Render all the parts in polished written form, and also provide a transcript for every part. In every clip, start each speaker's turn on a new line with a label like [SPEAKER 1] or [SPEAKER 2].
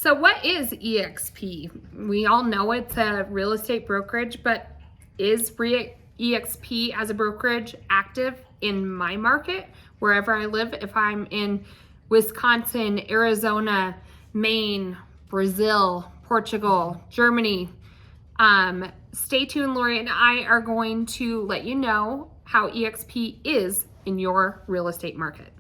[SPEAKER 1] So what is eXp? We all know it's a real estate brokerage, but is eXp as a brokerage active in my market, wherever I live? If I'm in Wisconsin, Arizona, Maine, Brazil, Portugal, Germany, stay tuned. Lori and I are going to let you know how eXp is in your real estate market.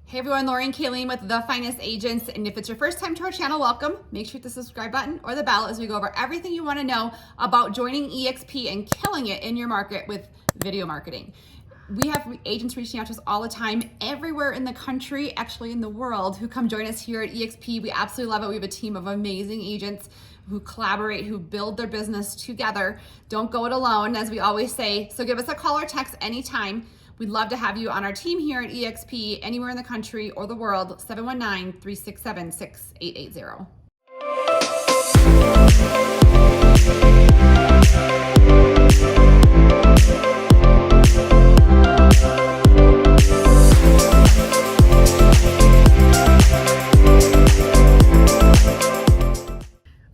[SPEAKER 2] Hey everyone, Lori and Kayleen with The Finest Agents, and if it's your first time to our channel, welcome. Make sure to hit the subscribe button or the bell as we go over everything you want to know about joining eXp and killing it in your market with video marketing. We have agents reaching out to us all the time, everywhere in the country, actually in the world, who come join us here at eXp. We absolutely love it. We have a team of amazing agents who collaborate, who build their business together. Don't go it alone, as we always say. So give us a call or text anytime. We'd love to have you on our team here at eXp, anywhere in the country or the world, 719-367-6880.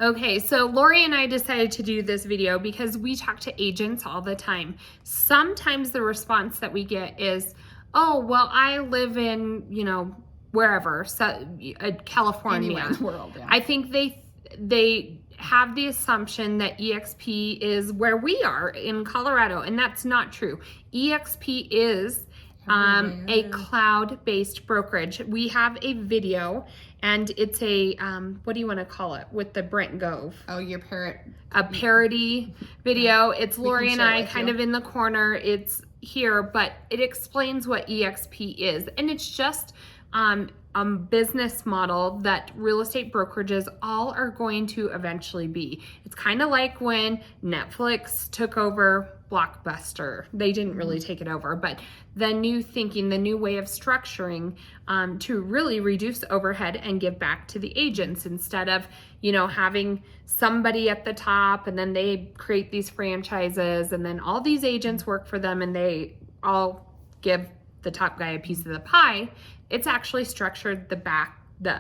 [SPEAKER 1] Okay, so Lori and I decided to do this video because we talk to agents all the time. Sometimes the response that we get is, oh, well, I live in, wherever, so, California.
[SPEAKER 2] Anywhere in the world, yeah.
[SPEAKER 1] I think they have the assumption that eXp is where we are in Colorado, and that's not true. eXp is a cloud-based brokerage. We have a video, and it's a what do you want to call it with the Brent Gove?
[SPEAKER 2] Oh, your parrot.
[SPEAKER 1] A parody video. It's Lori and I kind of in the corner. It's here, but it explains what eXp is, and it's just a business model that real estate brokerages all are going to eventually be. It's kind of like when Netflix took over Blockbuster. They didn't really take it over, but the new thinking, the new way of structuring to really reduce overhead and give back to the agents instead of, having somebody at the top and then they create these franchises and then all these agents work for them and they all give the top guy a piece of the pie. It's actually structured the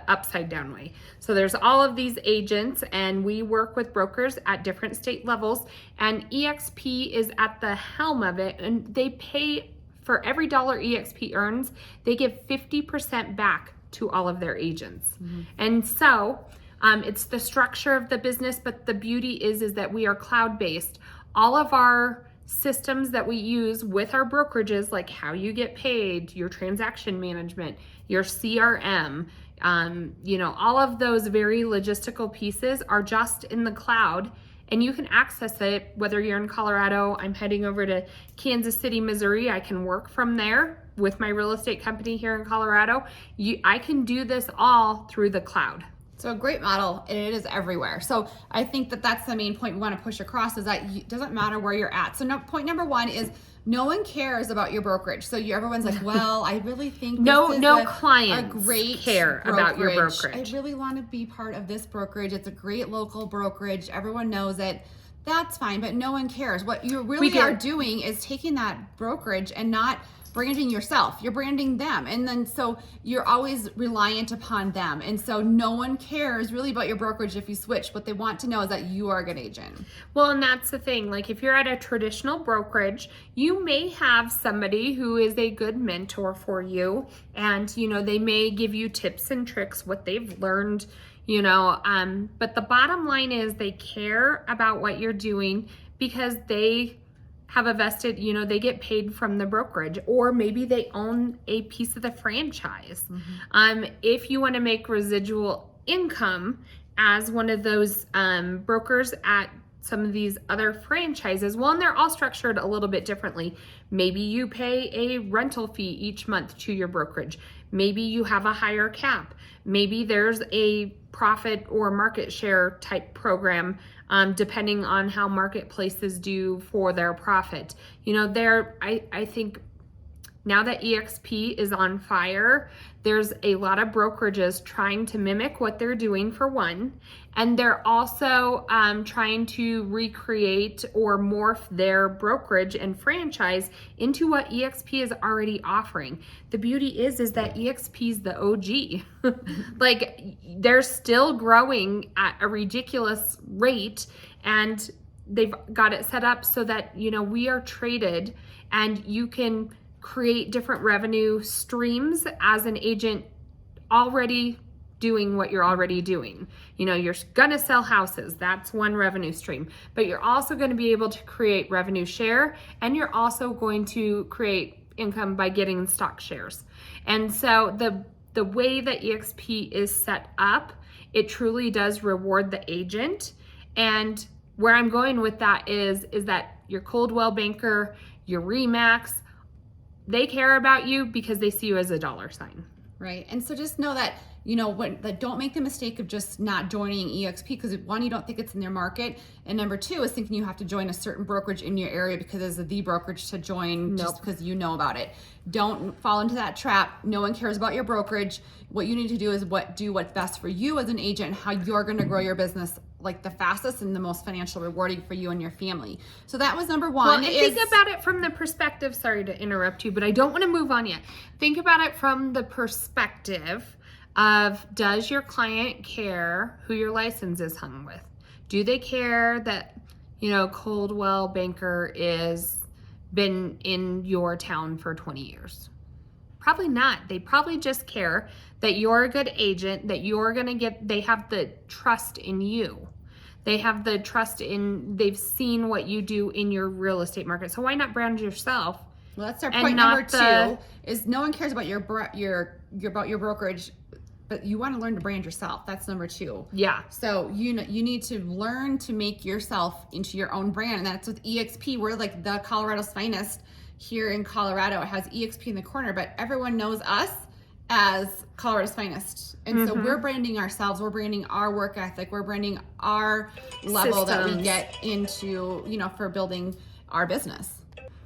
[SPEAKER 1] upside down way. So there's all of these agents and we work with brokers at different state levels, and eXp is at the helm of it, and they pay for every dollar eXp earns, they give 50% back to all of their agents. Mm-hmm. And so it's the structure of the business, but the beauty is that we are cloud-based. All of our systems that we use with our brokerages, like how you get paid, your transaction management, your CRM, all of those very logistical pieces are just in the cloud, and you can access it whether you're in Colorado. I'm heading over to Kansas City, Missouri. I can work from there with my real estate company here in Colorado. I can do this all through the cloud.
[SPEAKER 2] So a great model, and it is everywhere. So I think that that's the main point we want to push across, is that it doesn't matter where you're at. So point number one is no one cares about your brokerage. So everyone's like, well, I really think
[SPEAKER 1] no
[SPEAKER 2] a
[SPEAKER 1] clients
[SPEAKER 2] great
[SPEAKER 1] care
[SPEAKER 2] brokerage.
[SPEAKER 1] About your brokerage.
[SPEAKER 2] I really want to be part of this brokerage. It's a great local brokerage. Everyone knows it. That's fine, but no one cares. What you really are doing is taking that brokerage and not branding yourself. You're branding them. And then so you're always reliant upon them. And so no one cares really about your brokerage if you switch. What they want to know is that you are a good agent.
[SPEAKER 1] Well, and that's the thing. Like if you're at a traditional brokerage, you may have somebody who is a good mentor for you. And, they may give you tips and tricks, what they've learned, but the bottom line is they care about what you're doing because they have a vested, they get paid from the brokerage, or maybe they own a piece of the franchise. Mm-hmm. If you want to make residual income as one of those brokers at some of these other franchises, well, and they're all structured a little bit differently. Maybe you pay a rental fee each month to your brokerage. Maybe you have a higher cap. Maybe there's a profit or market share type program, depending on how marketplaces do for their profit. I think now that eXp is on fire, there's a lot of brokerages trying to mimic what they're doing for one, and they're also trying to recreate or morph their brokerage and franchise into what eXp is already offering. The beauty is that eXp is the OG. Like, they're still growing at a ridiculous rate, and they've got it set up so that, you know, we are traded and you can create different revenue streams as an agent already doing what you're already doing. You know, you're gonna sell houses, that's one revenue stream, but you're also going to be able to create revenue share, and you're also going to create income by getting stock shares. And so the way that eXp is set up, it truly does reward the agent. And where I'm going with that is that your Coldwell Banker, your Remax, they care about you because they see you as a dollar sign.
[SPEAKER 2] Right. And so just know that, you know, don't make the mistake of just not joining eXp because, one, you don't think it's in their market, and number two is thinking you have to join a certain brokerage in your area because it's the brokerage to join just because you know about it. Don't fall into that trap. No one cares about your brokerage. What you need to do is do what's best for you as an agent and how you're going to grow your business like the fastest and the most financial rewarding for you and your family. So that was number one.
[SPEAKER 1] Well, and think about it from the perspective, sorry to interrupt you, but I don't want to move on yet. Think about it from the perspective of, does your client care who your license is hung with? Do they care that, you know, Coldwell Banker is been in your town for 20 years? Probably not. They probably just care that you're a good agent, that you're going to they have the trust in you. They have the trust in, they've seen what you do in your real estate market. So why not brand yourself?
[SPEAKER 2] Well, that's our point number two, is no one cares about your brokerage, but you want to learn to brand yourself. That's number two.
[SPEAKER 1] Yeah.
[SPEAKER 2] So you need to learn to make yourself into your own brand. And that's with eXp. We're like the Colorado's finest here in Colorado. It has eXp in the corner, but everyone knows us as Colorado's finest. And so we're branding ourselves, we're branding our work ethic, we're branding our level that we get into, you know, for building our business.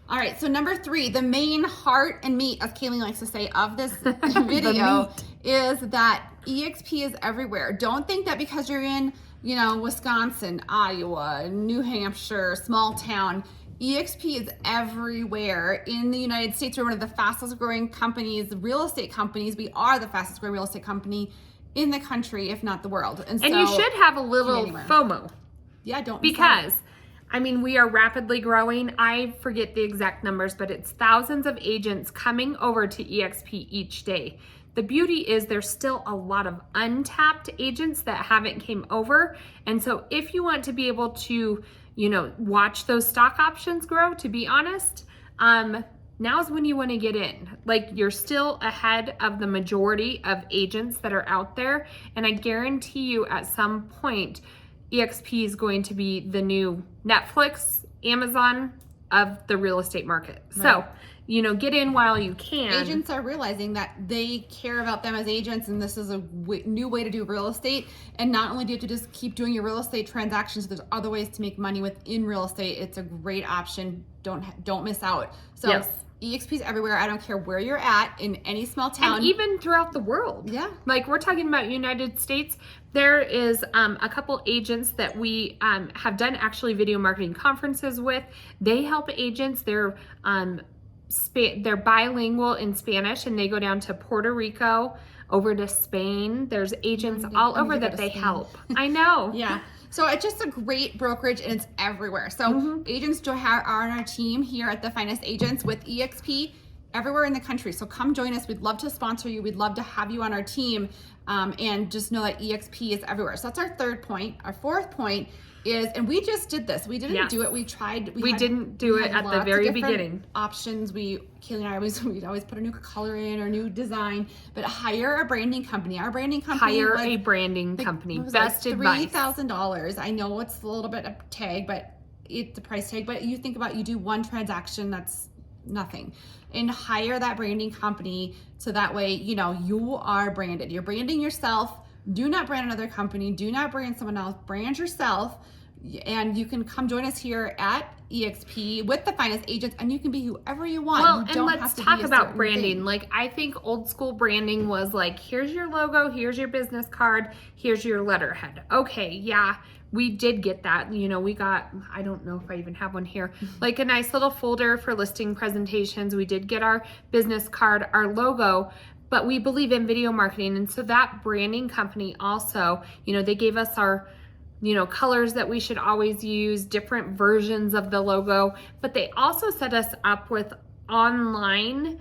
[SPEAKER 2] All right, so number three, the main heart and meat, as Kayleen likes to say, of this video is that eXp is everywhere. Don't think that because you're in, you know, Wisconsin, Iowa, New Hampshire, small town, eXp is everywhere in the United States. We're one of the fastest growing companies, real estate companies. We are the fastest growing real estate company in the country, if not the world. And so
[SPEAKER 1] you should have a little FOMO.
[SPEAKER 2] Yeah, don't.
[SPEAKER 1] Because, I mean, we are rapidly growing. I forget the exact numbers, but it's thousands of agents coming over to eXp each day. The beauty is there's still a lot of untapped agents that haven't came over. And so if you want to be able to, you know, watch those stock options grow, to be honest, now's when you want to get in. Like, you're still ahead of the majority of agents that are out there. And I guarantee you at some point, eXp is going to be the new Netflix, Amazon of the real estate market. Right. So, you know, get in while you can.
[SPEAKER 2] Agents are realizing that they care about them as agents, and this is a new way to do real estate. And not only do you have to just keep doing your real estate transactions, there's other ways to make money within real estate. It's a great option. Don't miss out. So yes. eXp is everywhere. I don't care where you're at in any small town.
[SPEAKER 1] And even throughout the world.
[SPEAKER 2] Yeah.
[SPEAKER 1] Like, we're talking about United States. There is a couple agents that we have done actually video marketing conferences with. They help agents. They're bilingual in Spanish, and they go down to Puerto Rico, over to Spain. There's agents all over that they help. I know.
[SPEAKER 2] Yeah. So it's just a great brokerage, and it's everywhere. So agents are on our team here at the Finest Agents with eXp everywhere in the country. So come join us. We'd love to sponsor you. We'd love to have you on our team, and just know that eXp is everywhere. So that's our third point. Our fourth point is, and we just did this. We didn't do it. We tried.
[SPEAKER 1] We didn't do it at the very beginning.
[SPEAKER 2] Options. Kaylee and I we'd always put a new color in or new design, but hire a branding company. Our branding company.
[SPEAKER 1] Hire a branding company. Best advice.
[SPEAKER 2] $3,000. I know it's a little bit of tag, but it's a price tag. But you think about, you do one transaction, that's nothing. And hire that branding company so that way, you know, you are branded. You're branding yourself. Do not brand another company. Do not brand someone else. Brand yourself. And you can come join us here at eXp with the finest agents, and you can be whoever you want.
[SPEAKER 1] Well,
[SPEAKER 2] you
[SPEAKER 1] and
[SPEAKER 2] don't
[SPEAKER 1] let's
[SPEAKER 2] have to
[SPEAKER 1] talk
[SPEAKER 2] be a
[SPEAKER 1] about
[SPEAKER 2] certain
[SPEAKER 1] branding.
[SPEAKER 2] thing.
[SPEAKER 1] Like, I think old school branding was like, here's your logo, here's your business card, here's your letterhead. Okay, yeah, we did get that. You know, we got, I don't know if I even have one here, like a nice little folder for listing presentations. We did get our business card, our logo, but we believe in video marketing. And so that branding company also, you know, they gave us our, you know, colors that we should always use, different versions of the logo, but they also set us up with online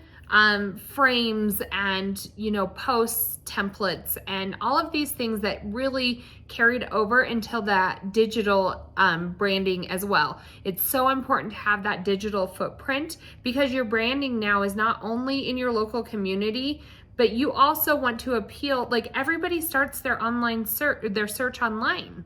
[SPEAKER 1] frames and, you know, posts, templates, and all of these things that really carried over until that digital branding as well. It's so important to have that digital footprint because your branding now is not only in your local community, but you also want to appeal, like everybody starts their online their search online.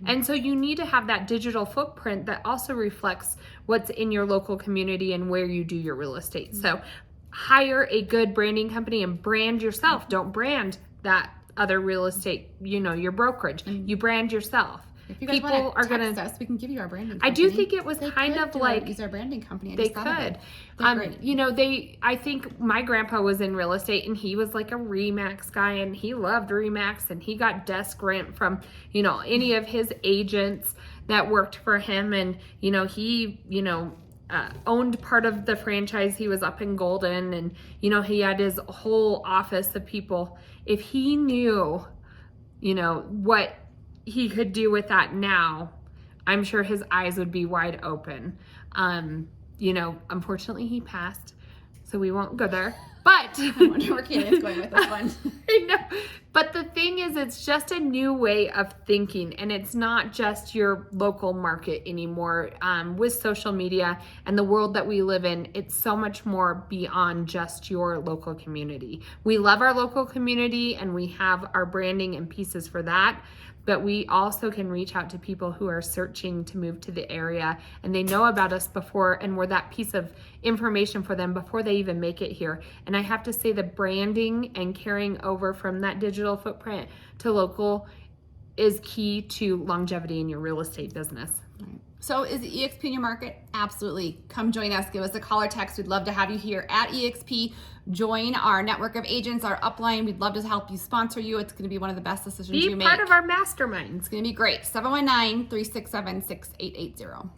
[SPEAKER 1] And so you need to have that digital footprint that also reflects what's in your local community and where you do your real estate. So hire a good branding company and brand yourself. Don't brand that other real estate, you know, your brokerage. You brand yourself.
[SPEAKER 2] If you guys
[SPEAKER 1] People are
[SPEAKER 2] text
[SPEAKER 1] gonna.
[SPEAKER 2] us, we can give you our branding
[SPEAKER 1] I
[SPEAKER 2] company.
[SPEAKER 1] do think it was
[SPEAKER 2] They
[SPEAKER 1] kind
[SPEAKER 2] could
[SPEAKER 1] of
[SPEAKER 2] do
[SPEAKER 1] like
[SPEAKER 2] use our branding company. I
[SPEAKER 1] they
[SPEAKER 2] just thought of
[SPEAKER 1] could.
[SPEAKER 2] it. They're great.
[SPEAKER 1] You know, I think my grandpa was in real estate and he was like a Remax guy and he loved Remax and he got desk rent from, you know, any of his agents that worked for him. And, you know, he, you know, owned part of the franchise. He was up in Golden and, you know, he had his whole office of people. If he knew, you know, what he could do with that now, I'm sure his eyes would be wide open. You know, unfortunately he passed, so we won't go there. But
[SPEAKER 2] I wonder where Kayla's going with this one.
[SPEAKER 1] I know. But the thing is, it's just a new way of thinking, and it's not just your local market anymore. With social media and the world that we live in, it's so much more beyond just your local community. We love our local community, and we have our branding and pieces for that. But we also can reach out to people who are searching to move to the area and they know about us before, and we're that piece of information for them before they even make it here. And I have to say, the branding and carrying over from that digital footprint to local is key to longevity in your real estate business.
[SPEAKER 2] Right. So is eXp in your market? Absolutely. Come join us. Give us a call or text. We'd love to have you here at eXp. Join our network of agents, our upline. We'd love to help you, sponsor you. It's going to be one of the best decisions you
[SPEAKER 1] Be
[SPEAKER 2] make.
[SPEAKER 1] part of our masterminds.
[SPEAKER 2] It's going to be great. 719-367-6880.